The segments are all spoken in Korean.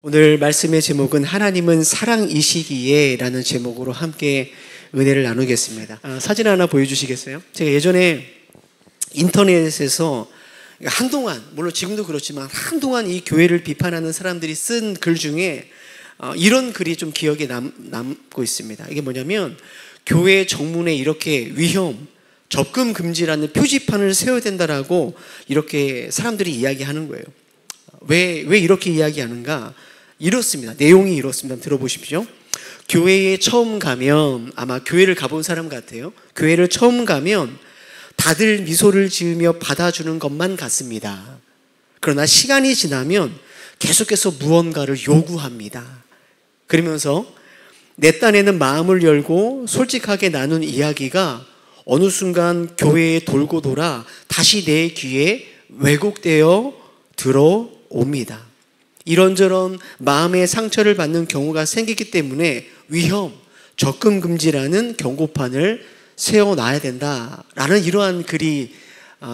오늘 말씀의 제목은 하나님은 사랑이시기에 라는 제목으로 함께 은혜를 나누겠습니다. 사진 하나 보여주시겠어요? 제가 예전에 인터넷에서 한동안, 물론 지금도 그렇지만 한동안 이 교회를 비판하는 사람들이 쓴 글 중에 이런 글이 좀 기억에 남고 있습니다. 이게 뭐냐면 교회 정문에 이렇게 위험, 접근 금지라는 표지판을 세워야 된다라고 이렇게 사람들이 이야기하는 거예요. 왜 이렇게 이야기하는가? 이렇습니다. 내용이 이렇습니다. 들어보십시오. 교회에 처음 가면, 아마 교회를 가본 사람 같아요. 교회를 처음 가면 다들 미소를 지으며 받아주는 것만 같습니다. 그러나 시간이 지나면 계속해서 무언가를 요구합니다. 그러면서 내 딴에는 마음을 열고 솔직하게 나눈 이야기가 어느 순간 교회에 돌고 돌아 다시 내 귀에 왜곡되어 들어옵니다. 이런저런 마음의 상처를 받는 경우가 생기기 때문에 위험, 접근 금지라는 경고판을 세워놔야 된다라는 이러한 글이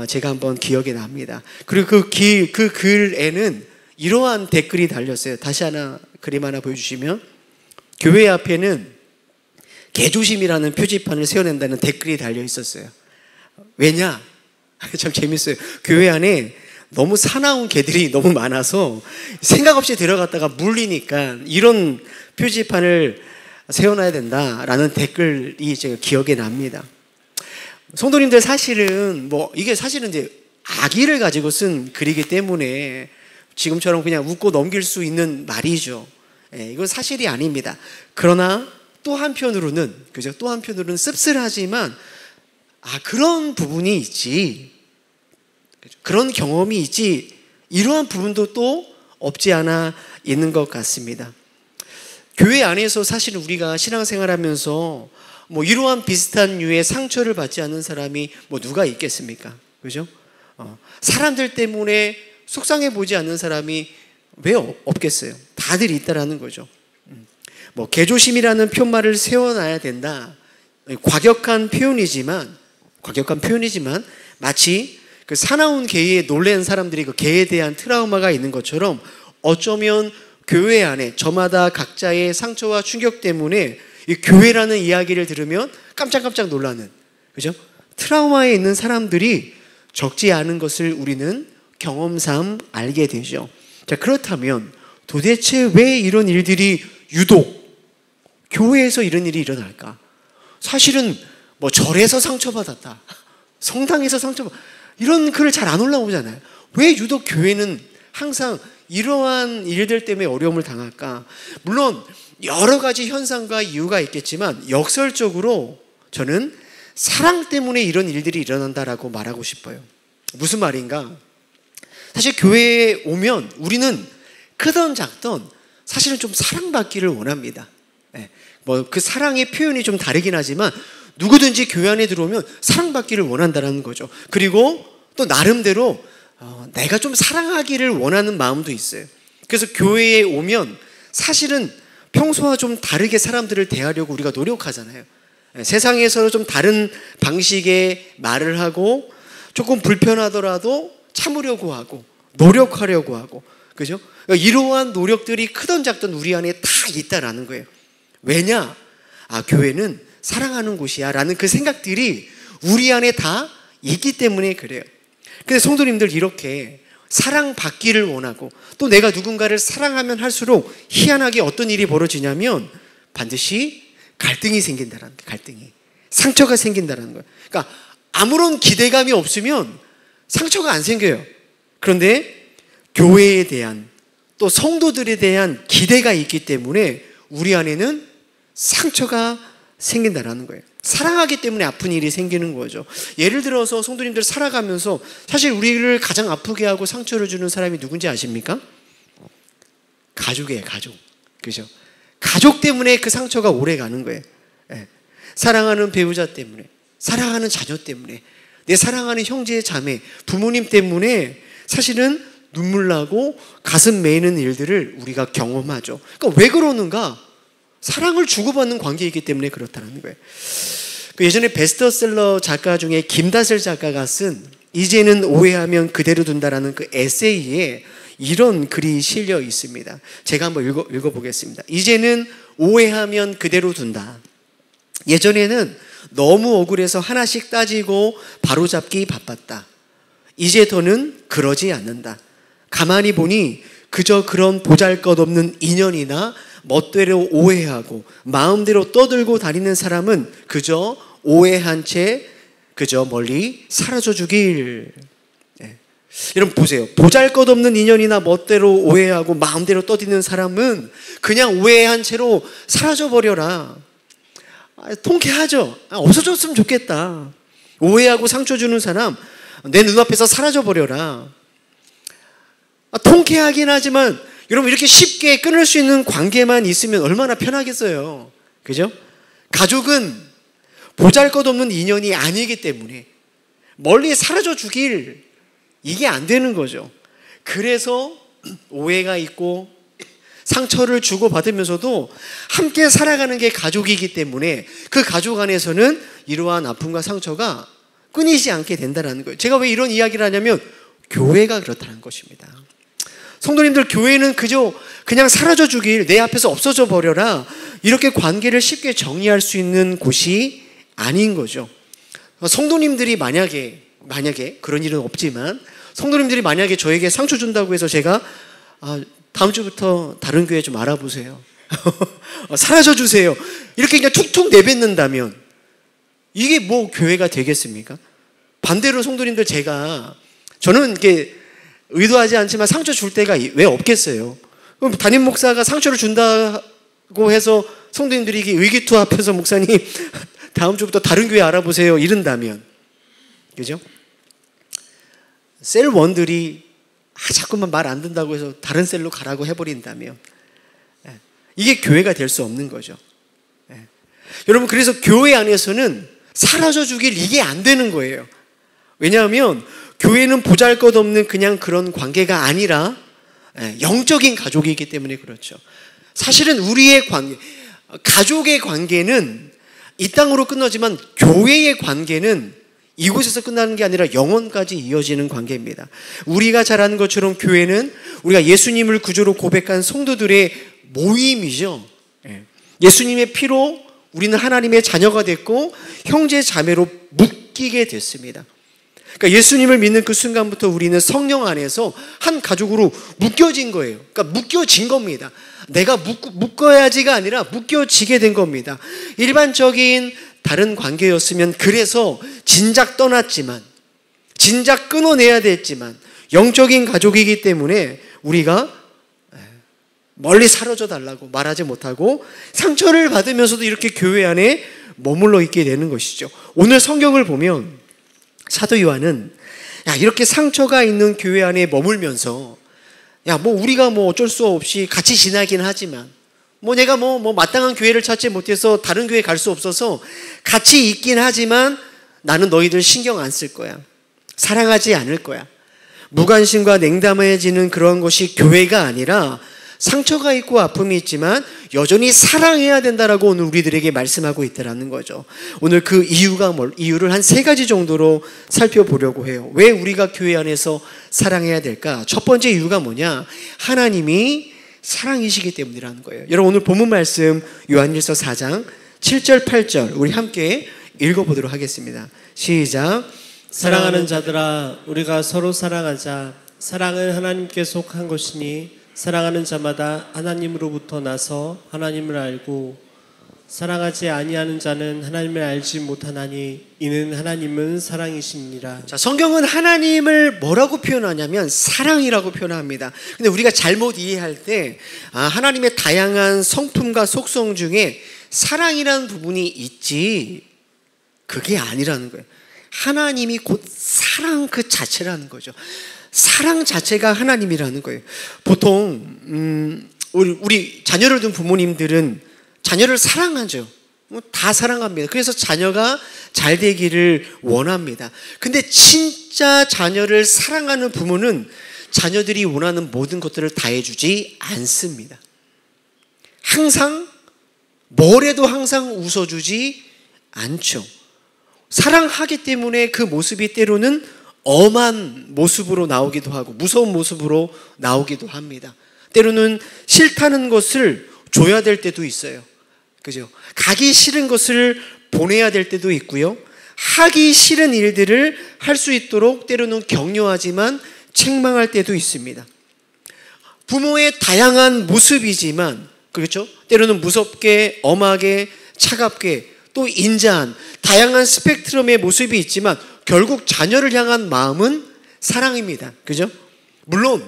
제가 한번 기억에 납니다. 그리고 그 글에는 이러한 댓글이 달렸어요. 다시 하나 그림 하나 보여주시면, 교회 앞에는 개조심이라는 표지판을 세워낸다는 댓글이 달려 있었어요. 왜냐? 참 재밌어요. 교회 안에 너무 사나운 개들이 너무 많아서 생각 없이 들어갔다가 물리니까 이런 표지판을 세워놔야 된다라는 댓글이 제가 기억에 납니다. 성도님들, 사실은 이게 사실은 이제 악의를 가지고 쓴 글이기 때문에 지금처럼 그냥 웃고 넘길 수 있는 말이죠. 이건 사실이 아닙니다. 그러나 또 한편으로는 씁쓸하지만 그런 부분이 있지, 그런 경험이 있지, 이러한 부분도 또 없지 않아 있는 것 같습니다. 교회 안에서 사실 우리가 신앙생활하면서 이러한 비슷한 류의 상처를 받지 않는 사람이 누가 있겠습니까? 그죠? 사람들 때문에 속상해 보지 않는 사람이 왜 없겠어요? 다들 있다라는 거죠. 개조심이라는 표말을 세워놔야 된다. 과격한 표현이지만 마치 그 사나운 개에 놀란 사람들이 그 개에 대한 트라우마가 있는 것처럼 어쩌면 교회 안에 저마다 각자의 상처와 충격 때문에 이 교회라는 이야기를 들으면 깜짝깜짝 놀라는, 그죠? 트라우마에 있는 사람들이 적지 않은 것을 우리는 경험상 알게 되죠. 자, 그렇다면 도대체 왜 이런 일들이 유독 교회에서 이런 일이 일어날까? 사실은 절에서 상처받았다, 성당에서 상처받았다, 이런 글을 잘 안 올라오잖아요. 왜 유독 교회는 항상 이러한 일들 때문에 어려움을 당할까? 물론 여러 가지 현상과 이유가 있겠지만 역설적으로 저는 사랑 때문에 이런 일들이 일어난다라고 말하고 싶어요. 무슨 말인가? 사실 교회에 오면 우리는 크던 작던 사실은 좀 사랑받기를 원합니다. 그 사랑의 표현이 좀 다르긴 하지만 누구든지 교회 안에 들어오면 사랑받기를 원한다는 거죠. 그리고 또 나름대로 내가 좀 사랑하기를 원하는 마음도 있어요. 그래서 교회에 오면 사실은 평소와 좀 다르게 사람들을 대하려고 우리가 노력하잖아요. 세상에서는 좀 다른 방식의 말을 하고 조금 불편하더라도 참으려고 하고 노력하려고 하고, 그죠? 이러한 노력들이 크던 작던 우리 안에 다 있다라는 거예요. 왜냐? 교회는 사랑하는 곳이야 라는 그 생각들이 우리 안에 다 있기 때문에 그래요. 근데 성도님들, 이렇게 사랑받기를 원하고 또 내가 누군가를 사랑하면 할수록 희한하게 어떤 일이 벌어지냐면 반드시 갈등이 생긴다라는 거예요. 갈등이, 상처가 생긴다라는 거예요. 그러니까 아무런 기대감이 없으면 상처가 안 생겨요. 그런데 교회에 대한, 또 성도들에 대한 기대가 있기 때문에 우리 안에는 상처가 생긴다라는 거예요. 사랑하기 때문에 아픈 일이 생기는 거죠. 예를 들어서 성도님들 살아가면서 사실 우리를 가장 아프게 하고 상처를 주는 사람이 누군지 아십니까? 가족이에요. 가족. 그죠? 가족 때문에 그 상처가 오래 가는 거예요. 사랑하는 배우자 때문에, 사랑하는 자녀 때문에, 내 사랑하는 형제 자매, 부모님 때문에 사실은 눈물 나고 가슴 메이는 일들을 우리가 경험하죠. 그러니까 왜 그러는가? 사랑을 주고받는 관계이기 때문에 그렇다는 거예요. 예전에 베스트셀러 작가 중에 김다슬 작가가 쓴 이제는 오해하면 그대로 둔다라는 그 에세이에 이런 글이 실려 있습니다. 제가 한번 읽어보겠습니다. 이제는 오해하면 그대로 둔다. 예전에는 너무 억울해서 하나씩 따지고 바로잡기 바빴다. 이제 더는 그러지 않는다. 가만히 보니 그저 그런 보잘것없는 인연이나 멋대로 오해하고 마음대로 떠들고 다니는 사람은 그저 오해한 채 그저 멀리 사라져 주길. 여러분 보세요. 보잘것없는 인연이나 멋대로 오해하고 마음대로 떠드는 사람은 그냥 오해한 채로 사라져 버려라. 통쾌하죠. 없어졌으면 좋겠다. 오해하고 상처 주는 사람 내 눈앞에서 사라져 버려라. 통쾌하긴 하지만 여러분 이렇게 쉽게 끊을 수 있는 관계만 있으면 얼마나 편하겠어요. 그죠? 가족은 보잘것없는 인연이 아니기 때문에 멀리 사라져 주길 이게 안 되는 거죠. 그래서 오해가 있고 상처를 주고받으면서도 함께 살아가는 게 가족이기 때문에 그 가족 안에서는 이러한 아픔과 상처가 끊이지 않게 된다는 거예요. 제가 왜 이런 이야기를 하냐면 교회가 그렇다는 것입니다. 성도님들, 교회는 그냥 사라져 주길, 내 앞에서 없어져 버려라, 이렇게 관계를 쉽게 정리할 수 있는 곳이 아닌 거죠. 성도님들이 만약에 그런 일은 없지만 성도님들이 만약에 저에게 상처 준다고 해서 제가 다음 주부터 다른 교회 좀 알아보세요. 사라져 주세요. 이렇게 그냥 툭툭 내뱉는다면 이게 뭐 교회가 되겠습니까? 반대로 성도님들, 저는 이렇게 의도하지 않지만 상처 줄 때가 왜 없겠어요? 그럼 담임 목사가 상처를 준다고 해서 성도님들이 의기투합해서 목사님 다음 주부터 다른 교회 알아보세요 이른다면, 그죠? 셀원들이 자꾸만 말 안 듣는다고 해서 다른 셀로 가라고 해버린다면 이게 교회가 될 수 없는 거죠. 여러분, 그래서 교회 안에서는 사라져 주길 이게 안 되는 거예요. 왜냐하면 교회는 보잘것없는 그냥 그런 관계가 아니라 영적인 가족이기 때문에 그렇죠. 사실은 우리의 관계, 가족의 관계는 이 땅으로 끝나지만 교회의 관계는 이곳에서 끝나는 게 아니라 영원까지 이어지는 관계입니다. 우리가 잘 아는 것처럼 교회는 우리가 예수님을 구주로 고백한 성도들의 모임이죠. 예수님의 피로 우리는 하나님의 자녀가 됐고 형제 자매로 묶이게 됐습니다. 그러니까 예수님을 믿는 그 순간부터 우리는 성령 안에서 한 가족으로 묶여진 거예요. 그러니까 묶여진 겁니다. 내가 묶어야지가 아니라 묶여지게 된 겁니다. 일반적인 다른 관계였으면 그래서 진작 떠났지만, 진작 끊어내야 됐지만 영적인 가족이기 때문에 우리가 멀리 사라져 달라고 말하지 못하고 상처를 받으면서도 이렇게 교회 안에 머물러 있게 되는 것이죠. 오늘 성경을 보면 사도 요한은 이렇게 상처가 있는 교회 안에 머물면서 우리가 어쩔 수 없이 같이 지나긴 하지만 내가 마땅한 교회를 찾지 못해서 다른 교회 갈 수 없어서 같이 있긴 하지만 나는 너희들 신경 안 쓸 거야. 사랑하지 않을 거야. 무관심과 냉담해지는 그런 것이 교회가 아니라 상처가 있고 아픔이 있지만 여전히 사랑해야 된다라고 오늘 우리들에게 말씀하고 있다는 거죠. 오늘 그 이유를 한 3가지 정도로 살펴보려고 해요. 왜 우리가 교회 안에서 사랑해야 될까? 첫 번째 이유가 뭐냐? 하나님이 사랑이시기 때문이라는 거예요. 여러분, 오늘 본문 말씀 요한일서 4장 7절 8절 우리 함께 읽어보도록 하겠습니다. 시작. 사랑하는 자들아, 우리가 서로 사랑하자. 사랑은 하나님께 속한 것이니 사랑하는 자마다 하나님으로부터 나서 하나님을 알고 사랑하지 아니하는 자는 하나님을 알지 못하나니 이는 하나님은 사랑이시니라. 자, 성경은 하나님을 뭐라고 표현하냐면 사랑이라고 표현합니다. 근데 우리가 잘못 이해할 때 하나님의 다양한 성품과 속성 중에 사랑이라는 부분이 있지, 그게 아니라는 거예요. 하나님이 곧 사랑 그 자체라는 거죠. 사랑 자체가 하나님이라는 거예요. 보통 우리 자녀를 둔 부모님들은 자녀를 사랑하죠. 다 사랑합니다. 그래서 자녀가 잘 되기를 원합니다. 근데 진짜 자녀를 사랑하는 부모는 자녀들이 원하는 모든 것들을 다 해주지 않습니다. 항상 뭐래도 항상 웃어주지 않죠. 사랑하기 때문에 그 모습이 때로는 엄한 모습으로 나오기도 하고 무서운 모습으로 나오기도 합니다. 때로는 싫다는 것을 줘야 될 때도 있어요. 그죠? 가기 싫은 것을 보내야 될 때도 있고요. 하기 싫은 일들을 할 수 있도록 때로는 격려하지만 책망할 때도 있습니다. 부모의 다양한 모습이지만, 그렇죠? 때로는 무섭게, 엄하게, 차갑게, 또 인자한 다양한 스펙트럼의 모습이 있지만 결국 자녀를 향한 마음은 사랑입니다. 그죠? 물론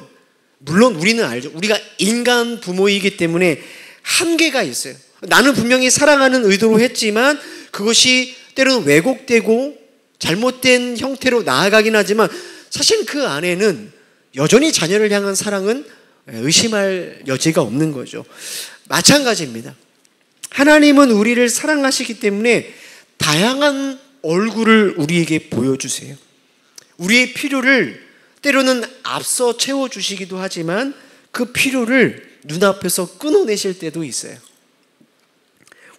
우리는 알죠. 우리가 인간 부모이기 때문에 한계가 있어요. 나는 분명히 사랑하는 의도로 했지만 그것이 때로는 왜곡되고 잘못된 형태로 나아가긴 하지만 사실 그 안에는 여전히 자녀를 향한 사랑은 의심할 여지가 없는 거죠. 마찬가지입니다. 하나님은 우리를 사랑하시기 때문에 다양한 얼굴을 우리에게 보여주세요. 우리의 필요를 때로는 앞서 채워주시기도 하지만 그 필요를 눈앞에서 끊어내실 때도 있어요.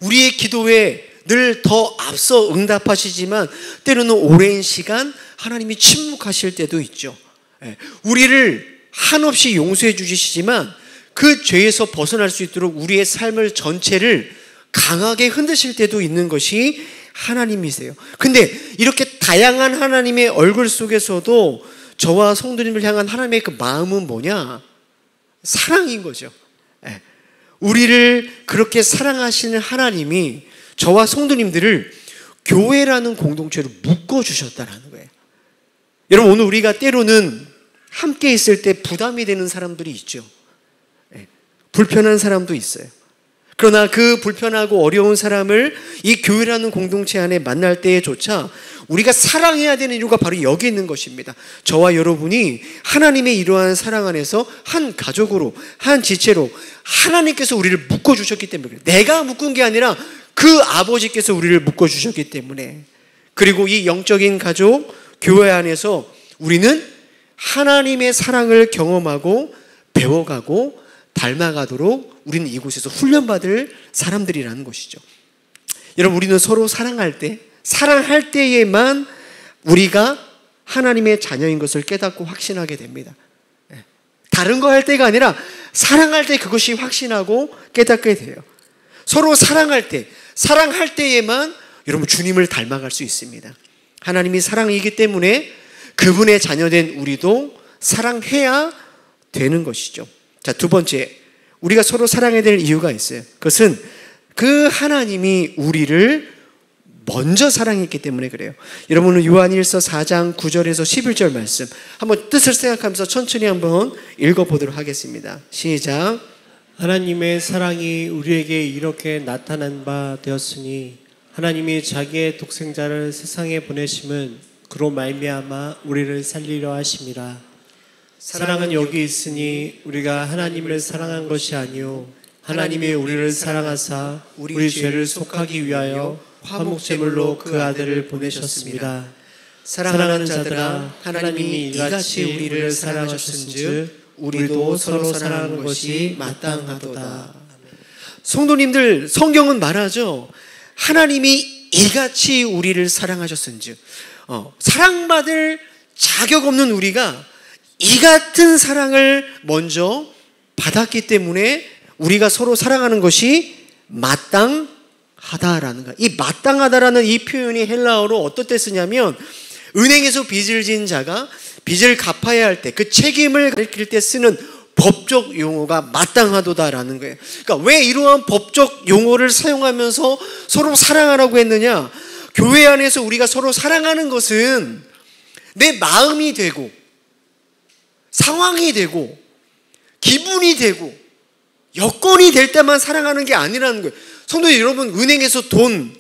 우리의 기도에 늘 더 앞서 응답하시지만 때로는 오랜 시간 하나님이 침묵하실 때도 있죠. 우리를 한없이 용서해 주시지만 그 죄에서 벗어날 수 있도록 우리의 삶을 전체를 강하게 흔드실 때도 있는 것이 하나님이세요. 근데 이렇게 다양한 하나님의 얼굴 속에서도 저와 성도님을 향한 하나님의 그 마음은 뭐냐? 사랑인 거죠. 우리를 그렇게 사랑하시는 하나님이 저와 성도님들을 교회라는 공동체로 묶어주셨다는 거예요. 여러분, 오늘 우리가 때로는 함께 있을 때 부담이 되는 사람들이 있죠. 불편한 사람도 있어요. 그러나 그 불편하고 어려운 사람을 이 교회라는 공동체 안에 만날 때에조차 우리가 사랑해야 되는 이유가 바로 여기 있는 것입니다. 저와 여러분이 하나님의 이러한 사랑 안에서 한 가족으로, 한 지체로 하나님께서 우리를 묶어주셨기 때문에 그래요. 내가 묶은 게 아니라 그 아버지께서 우리를 묶어주셨기 때문에. 그리고 이 영적인 가족, 교회 안에서 우리는 하나님의 사랑을 경험하고 배워가고 닮아가도록 우리는 이곳에서 훈련받을 사람들이라는 것이죠. 여러분, 우리는 서로 사랑할 때에만 우리가 하나님의 자녀인 것을 깨닫고 확신하게 됩니다. 다른 거 할 때가 아니라 사랑할 때 그것이 확신하고 깨닫게 돼요. 서로 사랑할 때에만 여러분 주님을 닮아갈 수 있습니다. 하나님이 사랑이기 때문에 그분의 자녀된 우리도 사랑해야 되는 것이죠. 자, 두 번째, 우리가 서로 사랑해야 될 이유가 있어요. 그것은 그 하나님이 우리를 먼저 사랑했기 때문에 그래요. 여러분은 요한일서 4장 9절에서 11절 말씀 한번 뜻을 생각하면서 천천히 한번 읽어보도록 하겠습니다. 시작. 하나님의 사랑이 우리에게 이렇게 나타난 바 되었으니 하나님이 자기의 독생자를 세상에 보내심은 그로 말미암아 우리를 살리려 하심이라. 사랑은 여기 있으니 우리가 하나님을 사랑한 것이 아니요 하나님이 우리를 사랑하사 우리 죄를 속하기 위하여 화목제물로 그 아들을 보내셨습니다. 사랑하는 자들아, 하나님이 이같이 우리를 사랑하셨은즉 우리도 서로 사랑하는 것이 마땅하도다. 성도님들, 성경은 말하죠. 하나님이 이같이 우리를 사랑하셨은즉, 사랑받을 자격 없는 우리가 이 같은 사랑을 먼저 받았기 때문에 우리가 서로 사랑하는 것이 마땅하다라는 거야. 이 마땅하다라는 이 표현이 헬라어로 어떨 때 쓰냐면 은행에서 빚을 진 자가 빚을 갚아야 할 때 그 책임을 가리킬 때 쓰는 법적 용어가 마땅하도다라는 거예요. 그러니까 왜 이러한 법적 용어를 사용하면서 서로 사랑하라고 했느냐? 교회 안에서 우리가 서로 사랑하는 것은 내 마음이 되고 상황이 되고 기분이 되고 여건이 될 때만 사랑하는 게 아니라는 거예요. 성도 여러분, 은행에서 돈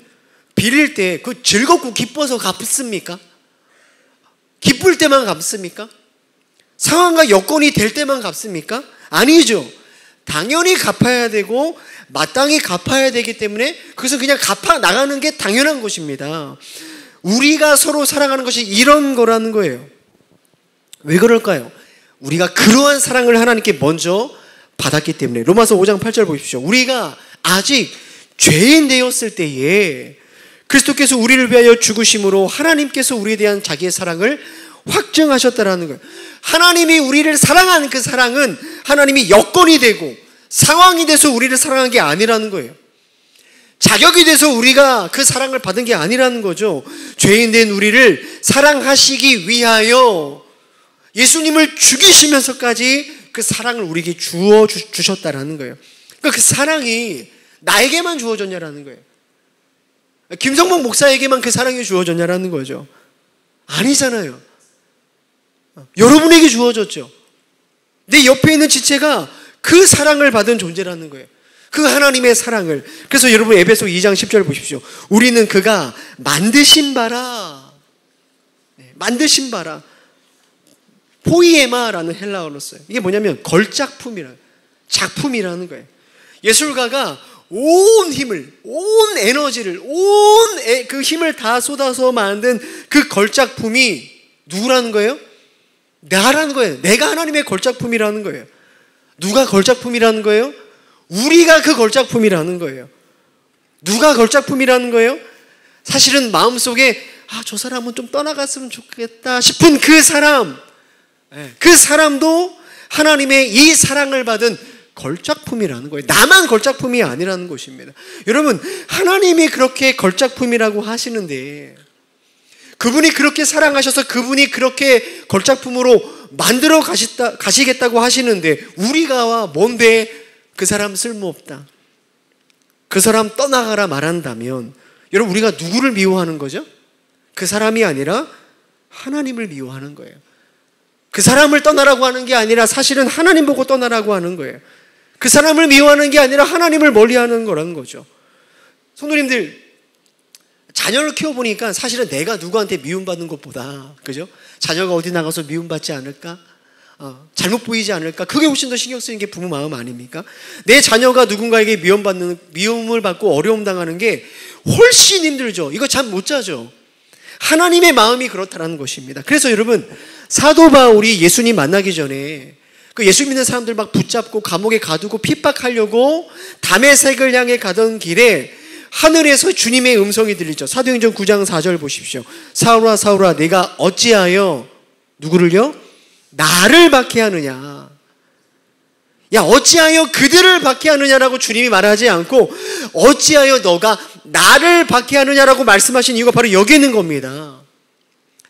빌릴 때 그 즐겁고 기뻐서 갚습니까? 기쁠 때만 갚습니까? 상황과 여건이 될 때만 갚습니까? 아니죠. 당연히 갚아야 되고 마땅히 갚아야 되기 때문에 그래서 그냥 갚아 나가는 게 당연한 것입니다. 우리가 서로 사랑하는 것이 이런 거라는 거예요. 왜 그럴까요? 우리가 그러한 사랑을 하나님께 먼저 받았기 때문에. 로마서 5장 8절 보십시오. 우리가 아직 죄인 되었을 때에 그리스도께서 우리를 위하여 죽으심으로 하나님께서 우리에 대한 자기의 사랑을 확증하셨다라는 거예요. 하나님이 우리를 사랑하는 그 사랑은 하나님이 여건이 되고 상황이 돼서 우리를 사랑한 게 아니라는 거예요. 자격이 돼서 우리가 그 사랑을 받은 게 아니라는 거죠. 죄인 된 우리를 사랑하시기 위하여 예수님을 죽이시면서까지 그 사랑을 우리에게 주셨다라는 거예요. 그러니까 그 사랑이 나에게만 주어졌냐라는 거예요. 김성봉 목사에게만 그 사랑이 주어졌냐라는 거죠. 아니잖아요. 여러분에게 주어졌죠. 내 옆에 있는 지체가 그 사랑을 받은 존재라는 거예요. 그 하나님의 사랑을. 그래서 여러분 에베소 2장 10절 보십시오. 우리는 그가 만드신 바라. 만드신 바라. 포이에마라는 헬라어로 써요. 이게 뭐냐면 작품이라는 거예요. 예술가가 온 힘을, 온 에너지를, 그 힘을 다 쏟아서 만든 그 걸작품이 누구라는 거예요? 나라는 거예요. 내가 하나님의 걸작품이라는 거예요. 누가 걸작품이라는 거예요? 우리가 그 걸작품이라는 거예요. 누가 걸작품이라는 거예요? 사실은 마음속에 저 사람은 좀 떠나갔으면 좋겠다 싶은 그 사람도 하나님의 이 사랑을 받은 걸작품이라는 거예요. 나만 걸작품이 아니라는 것입니다. 여러분, 하나님이 그렇게 걸작품이라고 하시는데, 그분이 그렇게 사랑하셔서 그분이 그렇게 걸작품으로 만들어 가시겠다고 하시는데, 우리가 뭔데 그 사람 쓸모없다, 그 사람 떠나가라 말한다면, 여러분, 우리가 누구를 미워하는 거죠? 그 사람이 아니라 하나님을 미워하는 거예요. 그 사람을 떠나라고 하는 게 아니라 사실은 하나님 보고 떠나라고 하는 거예요. 그 사람을 미워하는 게 아니라 하나님을 멀리하는 거라는 거죠. 성도님들, 자녀를 키워보니까 사실은 내가 누구한테 미움받는 것보다, 그죠? 자녀가 어디 나가서 미움받지 않을까? 잘못 보이지 않을까? 그게 훨씬 더 신경 쓰이는 게 부모 마음 아닙니까? 내 자녀가 누군가에게 미움을 받고 어려움 당하는 게 훨씬 힘들죠. 이거 잠 못 자죠. 하나님의 마음이 그렇다는 것입니다. 그래서 여러분, 사도 바울이 예수님 만나기 전에 그 예수 믿는 사람들 막 붙잡고 감옥에 가두고 핍박하려고 다메섹을 향해 가던 길에 하늘에서 주님의 음성이 들리죠. 사도행전 9장 4절 보십시오. 사울아 사울아 내가 어찌하여 누구를요? 나를 박해하느냐. 야, 어찌하여 그들을 박해하느냐라고 주님이 말하지 않고 어찌하여 너가 나를 박해하느냐라고 말씀하신 이유가 바로 여기 있는 겁니다.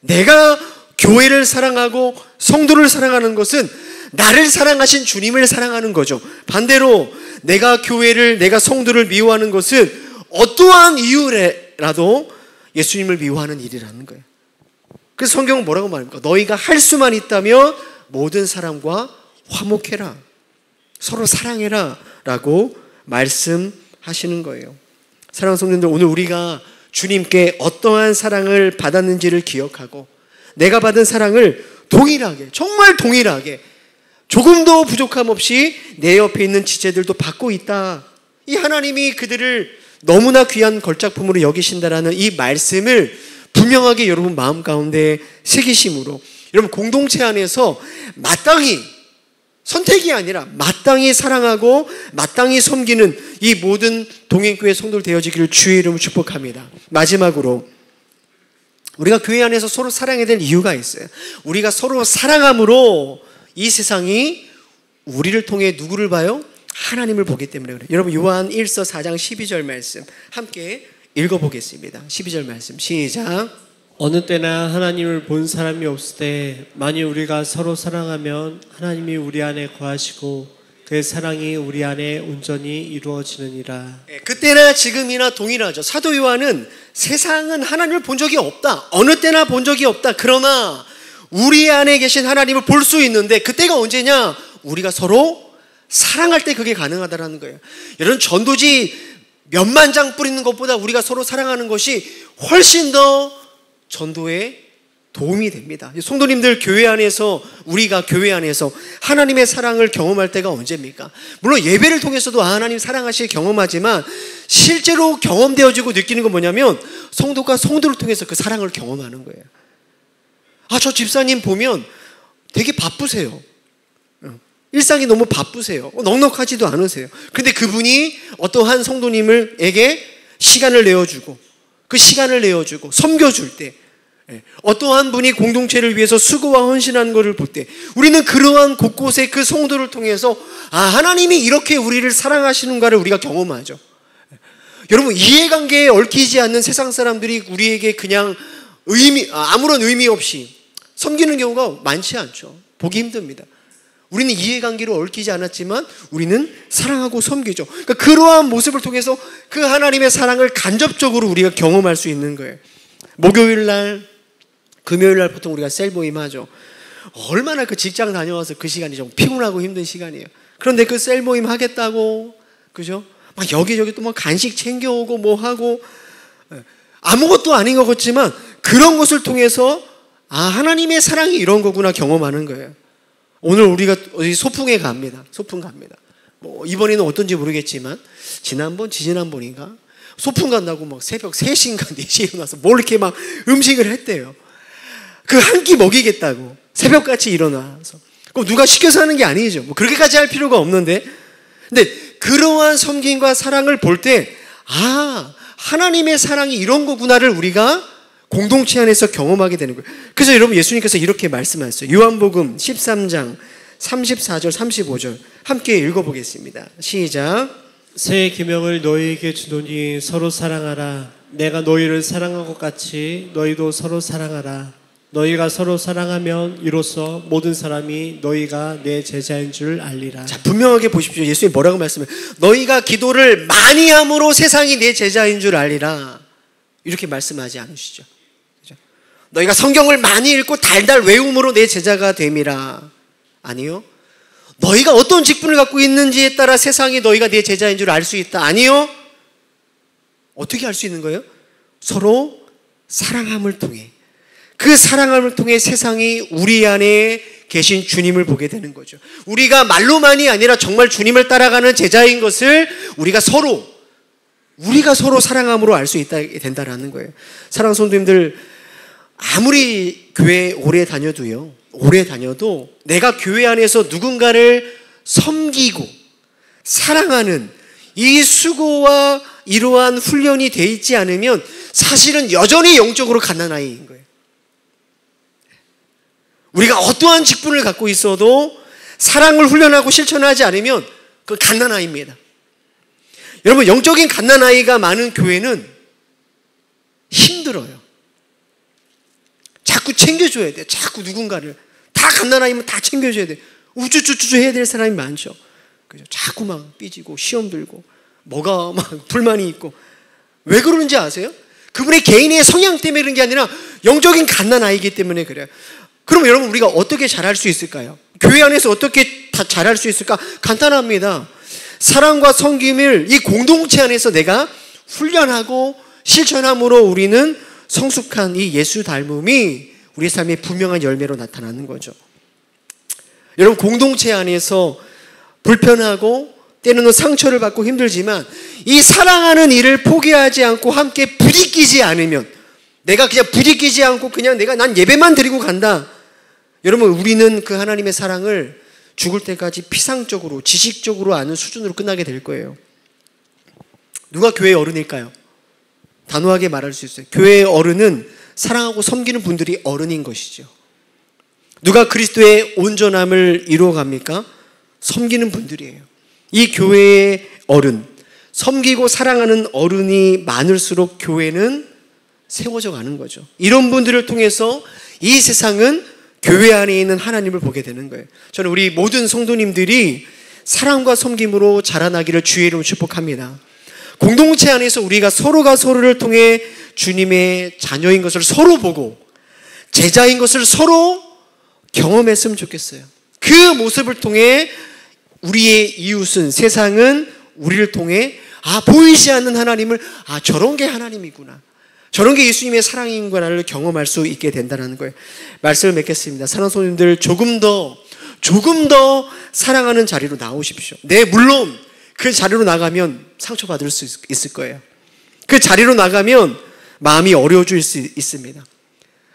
내가 교회를 사랑하고 성도를 사랑하는 것은 나를 사랑하신 주님을 사랑하는 거죠. 반대로 내가 교회를, 내가 성도를 미워하는 것은 어떠한 이유라도 예수님을 미워하는 일이라는 거예요. 그래서 성경은 뭐라고 말합니까? 너희가 할 수만 있다면 모든 사람과 화목해라, 서로 사랑해라 라고 말씀하시는 거예요. 사랑하는 성도님들, 오늘 우리가 주님께 어떠한 사랑을 받았는지를 기억하고 내가 받은 사랑을 동일하게, 정말 동일하게, 조금도 부족함 없이 내 옆에 있는 지체들도 받고 있다. 이 하나님이 그들을 너무나 귀한 걸작품으로 여기신다라는 이 말씀을 분명하게 여러분 마음 가운데 새기심으로, 여러분 공동체 안에서 마땅히, 선택이 아니라 마땅히 사랑하고 마땅히 섬기는 이 모든 동행교회 성도들 되어지기를 주의 이름으로 축복합니다. 마지막으로 우리가 교회 안에서 서로 사랑해야 될 이유가 있어요. 우리가 서로 사랑함으로 이 세상이 우리를 통해 누구를 봐요? 하나님을 보기 때문에 그래요. 여러분 요한 1서 4장 12절 말씀 함께 읽어보겠습니다. 12절 말씀 시작. 어느 때나 하나님을 본 사람이 없을 때 만일 우리가 서로 사랑하면 하나님이 우리 안에 거하시고 그의 사랑이 우리 안에 온전히 이루어지느니라. 그때나 지금이나 동일하죠. 사도 요한은 세상은 하나님을 본 적이 없다, 어느 때나 본 적이 없다, 그러나 우리 안에 계신 하나님을 볼 수 있는데 그때가 언제냐? 우리가 서로 사랑할 때 그게 가능하다라는 거예요. 여러분 전도지 몇만 장 뿌리는 것보다 우리가 서로 사랑하는 것이 훨씬 더 전도에 도움이 됩니다. 성도님들, 교회 안에서, 우리가 교회 안에서 하나님의 사랑을 경험할 때가 언제입니까? 물론 예배를 통해서도 하나님 사랑하시길 경험하지만 실제로 경험되어지고 느끼는 건 뭐냐면 성도가 성도를 통해서 그 사랑을 경험하는 거예요. 저 집사님 보면 되게 바쁘세요. 일상이 너무 바쁘세요. 넉넉하지도 않으세요. 근데 그분이 어떠한 성도님에게 시간을 내어주고 그 시간을 내어주고 섬겨줄 때 어떠한 분이 공동체를 위해서 수고와 헌신하는 것을 볼 때 우리는 그러한 곳곳에 그 성도를 통해서 하나님이 이렇게 우리를 사랑하시는가를 우리가 경험하죠. 여러분, 이해관계에 얽히지 않는 세상 사람들이 우리에게 그냥 아무런 의미 없이 섬기는 경우가 많지 않죠. 보기 힘듭니다. 우리는 이해관계로 얽히지 않았지만 우리는 사랑하고 섬기죠. 그러니까 그러한 모습을 통해서 그 하나님의 사랑을 간접적으로 우리가 경험할 수 있는 거예요. 목요일 날, 금요일 날 보통 우리가 셀 모임 하죠. 얼마나 그 직장 다녀와서 그 시간이 좀 피곤하고 힘든 시간이에요. 그런데 그 셀 모임 하겠다고, 그죠? 막 여기저기 또 뭐 간식 챙겨오고 뭐 하고, 아무것도 아닌 것 같지만 그런 것을 통해서 하나님의 사랑이 이런 거구나 경험하는 거예요. 오늘 우리가 어디 소풍에 갑니다. 소풍 갑니다. 뭐 이번에는 어떤지 모르겠지만 지난번인가 소풍 간다고 막 새벽 3시인가 4시에 일어나서 뭘 이렇게 막 음식을 했대요. 그 한 끼 먹이겠다고 새벽같이 일어나서. 그럼 누가 시켜서 하는 게 아니죠. 뭐 그렇게까지 할 필요가 없는데, 근데 그러한 섬김과 사랑을 볼 때 하나님의 사랑이 이런 거구나를 우리가 공동체 안에서 경험하게 되는 거예요. 그래서 여러분, 예수님께서 이렇게 말씀하셨어요. 요한복음 13장 34절 35절 함께 읽어보겠습니다. 시작. 새 계명을 너희에게 주노니 서로 사랑하라. 내가 너희를 사랑한 것 같이 너희도 서로 사랑하라. 너희가 서로 사랑하면 이로써 모든 사람이 너희가 내 제자인 줄 알리라. 자, 분명하게 보십시오. 예수님 뭐라고 말씀해요? 너희가 기도를 많이 함으로 세상이 내 제자인 줄 알리라. 이렇게 말씀하지 않으시죠? 그죠? 너희가 성경을 많이 읽고 달달 외움으로 내 제자가 됨이라. 아니요. 너희가 어떤 직분을 갖고 있는지에 따라 세상이 너희가 내 제자인 줄 알 수 있다. 아니요. 어떻게 알 수 있는 거예요? 서로 사랑함을 통해. 그 사랑함을 통해 세상이 우리 안에 계신 주님을 보게 되는 거죠. 우리가 말로만이 아니라 정말 주님을 따라가는 제자인 것을 우리가 서로 사랑함으로 알 수 있다 된다라는 거예요. 사랑하는 성도님들, 아무리 교회 오래 다녀도 내가 교회 안에서 누군가를 섬기고 사랑하는 이 수고와 이러한 훈련이 돼 있지 않으면 사실은 여전히 영적으로 갓난아이인 거예요. 우리가 어떠한 직분을 갖고 있어도 사랑을 훈련하고 실천하지 않으면 그건 갓난아이입니다. 여러분, 영적인 갓난아이가 많은 교회는 힘들어요. 자꾸 챙겨줘야 돼. 자꾸 누군가를. 다 갓난아이면 다 챙겨줘야 돼. 우쭈쭈쭈 해야 될 사람이 많죠. 그죠? 자꾸 막 삐지고 시험 들고 뭐가 막 불만이 있고. 왜 그러는지 아세요? 그분의 개인의 성향 때문에 그런 게 아니라 영적인 갓난아이기 때문에 그래요. 그럼 여러분, 우리가 어떻게 잘할 수 있을까요? 교회 안에서 어떻게 잘할 수 있을까? 간단합니다. 사랑과 섬김을 이 공동체 안에서 내가 훈련하고 실천함으로 우리는 성숙한 이 예수 닮음이 우리 삶의 분명한 열매로 나타나는 거죠. 여러분, 공동체 안에서 불편하고 때로는 상처를 받고 힘들지만 이 사랑하는 일을 포기하지 않고 함께 부딪히지 않으면, 내가 그냥 부딪히지 않고 그냥 난 예배만 드리고 간다. 여러분, 우리는 그 하나님의 사랑을 죽을 때까지 피상적으로 지식적으로 아는 수준으로 끝나게 될 거예요. 누가 교회의 어른일까요? 단호하게 말할 수 있어요. 교회의 어른은 사랑하고 섬기는 분들이 어른인 것이죠. 누가 그리스도의 온전함을 이루어갑니까? 섬기는 분들이에요. 이 교회의 어른, 섬기고 사랑하는 어른이 많을수록 교회는 세워져 가는 거죠. 이런 분들을 통해서 이 세상은 교회 안에 있는 하나님을 보게 되는 거예요. 저는 우리 모든 성도님들이 사랑과 섬김으로 자라나기를 주의 이름으로 축복합니다. 공동체 안에서 우리가 서로가 서로를 통해 주님의 자녀인 것을 서로 보고 제자인 것을 서로 경험했으면 좋겠어요. 그 모습을 통해 우리의 이웃은, 세상은 우리를 통해 보이지 않는 하나님을 저런 게 하나님이구나, 저런 게 예수님의 사랑인구나를 경험할 수 있게 된다는 거예요. 말씀을 맺겠습니다. 사랑하는 성도님들, 조금 더 사랑하는 자리로 나오십시오. 네, 물론 그 자리로 나가면 상처받을 수 있을 거예요. 그 자리로 나가면 마음이 어려워질 수 있습니다.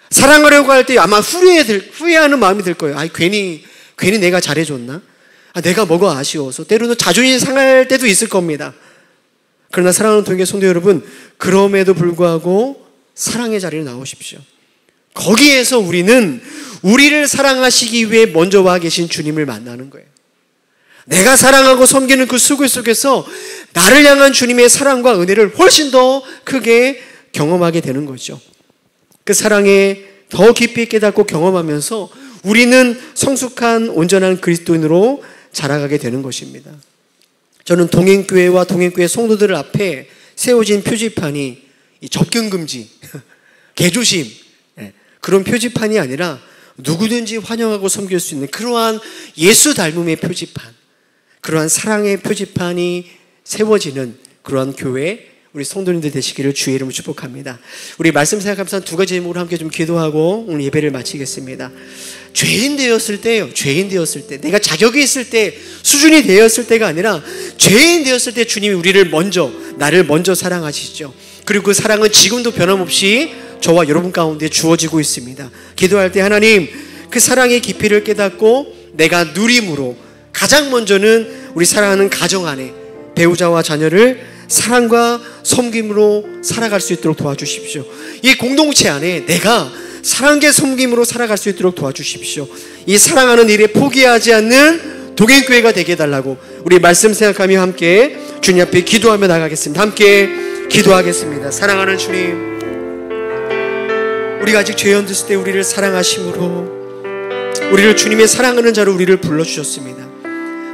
사랑하려고 할 때 아마 후회하는 마음이 들 거예요. 괜히 내가 잘해줬나? 내가 뭐가 아쉬워서. 때로는 자존심 상할 때도 있을 겁니다. 그러나 사랑하는 동계 성도 여러분, 그럼에도 불구하고 사랑의 자리에 나오십시오. 거기에서 우리는 우리를 사랑하시기 위해 먼저 와 계신 주님을 만나는 거예요. 내가 사랑하고 섬기는 그 수고 속에서 나를 향한 주님의 사랑과 은혜를 훨씬 더 크게 경험하게 되는 거죠. 그 사랑에 더 깊이 깨닫고 경험하면서 우리는 성숙한 온전한 그리스도인으로 자라가게 되는 것입니다. 저는 동행교회와 동행교회 성도들 앞에 세워진 표지판이 접근 금지, 개조심, 그런 표지판이 아니라 누구든지 환영하고 섬길 수 있는 그러한 예수 닮음의 표지판, 그러한 사랑의 표지판이 세워지는 그러한 교회, 우리 성도님들 되시기를 주의 이름으로 축복합니다. 우리 말씀 생각하면서 두 가지 제목으로 함께 좀 기도하고 오늘 예배를 마치겠습니다. 죄인 되었을 때요. 죄인 되었을 때, 내가 자격이 있을 때, 수준이 되었을 때가 아니라 죄인 되었을 때 주님이 나를 먼저 사랑하시죠. 그리고 그 사랑은 지금도 변함없이 저와 여러분 가운데 주어지고 있습니다. 기도할 때 하나님, 그 사랑의 깊이를 깨닫고 내가 누림으로 가장 먼저는 우리 사랑하는 가정 안에 배우자와 자녀를 사랑과 섬김으로 살아갈 수 있도록 도와주십시오. 이 공동체 안에 내가 사랑과 섬김으로 살아갈 수 있도록 도와주십시오. 이 사랑하는 일에 포기하지 않는 동행교회가 되게 해달라고 우리 말씀 생각하며 함께 주님 앞에 기도하며 나가겠습니다. 함께 기도하겠습니다. 사랑하는 주님, 우리가 아직 죄였을 때 우리를 사랑하심으로 우리를 주님의 사랑하는 자로 우리를 불러주셨습니다.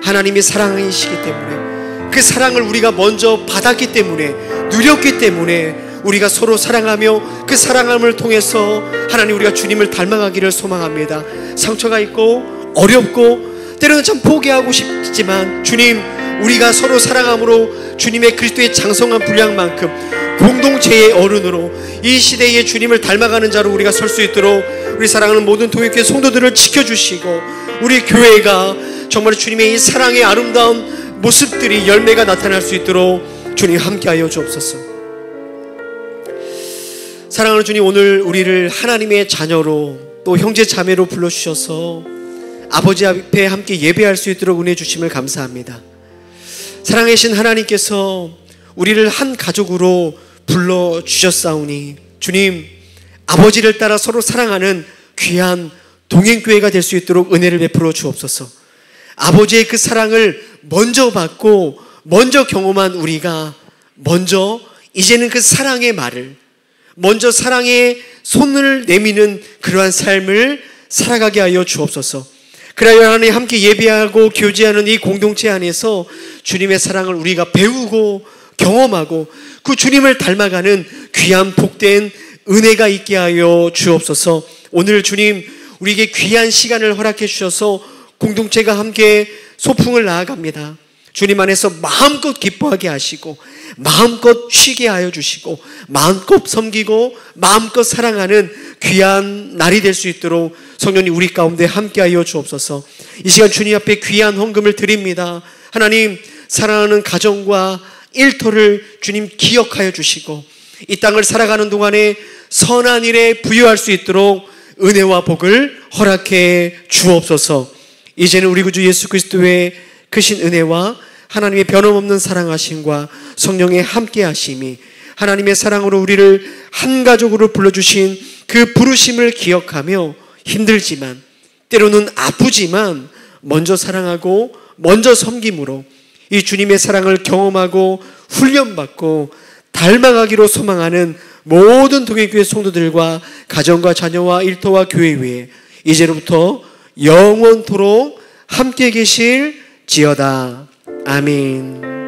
하나님이 사랑이시기 때문에 그 사랑을 우리가 먼저 받았기 때문에, 누렸기 때문에 우리가 서로 사랑하며 그 사랑함을 통해서 하나님, 우리가 주님을 닮아가기를 소망합니다. 상처가 있고 어렵고 때로는 참 포기하고 싶지만 주님, 우리가 서로 사랑함으로 주님의 그리스도의 장성한 분량만큼 공동체의 어른으로 이 시대의 주님을 닮아가는 자로 우리가 설 수 있도록 우리 사랑하는 모든 동역교회 성도들을 지켜주시고, 우리 교회가 정말 주님의 이 사랑의 아름다운 모습들이 열매가 나타날 수 있도록 주님 함께하여 주옵소서. 사랑하는 주님, 오늘 우리를 하나님의 자녀로 또 형제 자매로 불러주셔서 아버지 앞에 함께 예배할 수 있도록 은혜 주심을 감사합니다. 사랑하신 하나님께서 우리를 한 가족으로 불러주셨사오니 주님, 아버지를 따라 서로 사랑하는 귀한 동행교회가 될 수 있도록 은혜를 베풀어 주옵소서. 아버지의 그 사랑을 먼저 받고 먼저 경험한 우리가 먼저 이제는 그 사랑의 말을, 먼저 사랑의 손을 내미는 그러한 삶을 살아가게 하여 주옵소서. 그래야 하나님 함께 예배하고 교제하는 이 공동체 안에서 주님의 사랑을 우리가 배우고 경험하고 그 주님을 닮아가는 귀한 복된 은혜가 있게 하여 주옵소서. 오늘 주님, 우리에게 귀한 시간을 허락해 주셔서 공동체가 함께 소풍을 나아갑니다. 주님 안에서 마음껏 기뻐하게 하시고 마음껏 쉬게 하여 주시고 마음껏 섬기고 마음껏 사랑하는 귀한 날이 될 수 있도록 성령님 우리 가운데 함께하여 주옵소서. 이 시간 주님 앞에 귀한 헌금을 드립니다. 하나님, 사랑하는 가정과 일터를 주님 기억하여 주시고 이 땅을 살아가는 동안에 선한 일에 부여할 수 있도록 은혜와 복을 허락해 주옵소서. 이제는 우리 구주 예수 그리스도의 크신 은혜와 하나님의 변함없는 사랑하심과 성령의 함께하심이, 하나님의 사랑으로 우리를 한 가족으로 불러주신 그 부르심을 기억하며 힘들지만 때로는 아프지만 먼저 사랑하고 먼저 섬김으로 이 주님의 사랑을 경험하고 훈련받고 닮아가기로 소망하는 모든 동행교회 성도들과 가정과 자녀와 일터와 교회 위에 이제로부터 영원토록 함께 계실지어다. 아멘.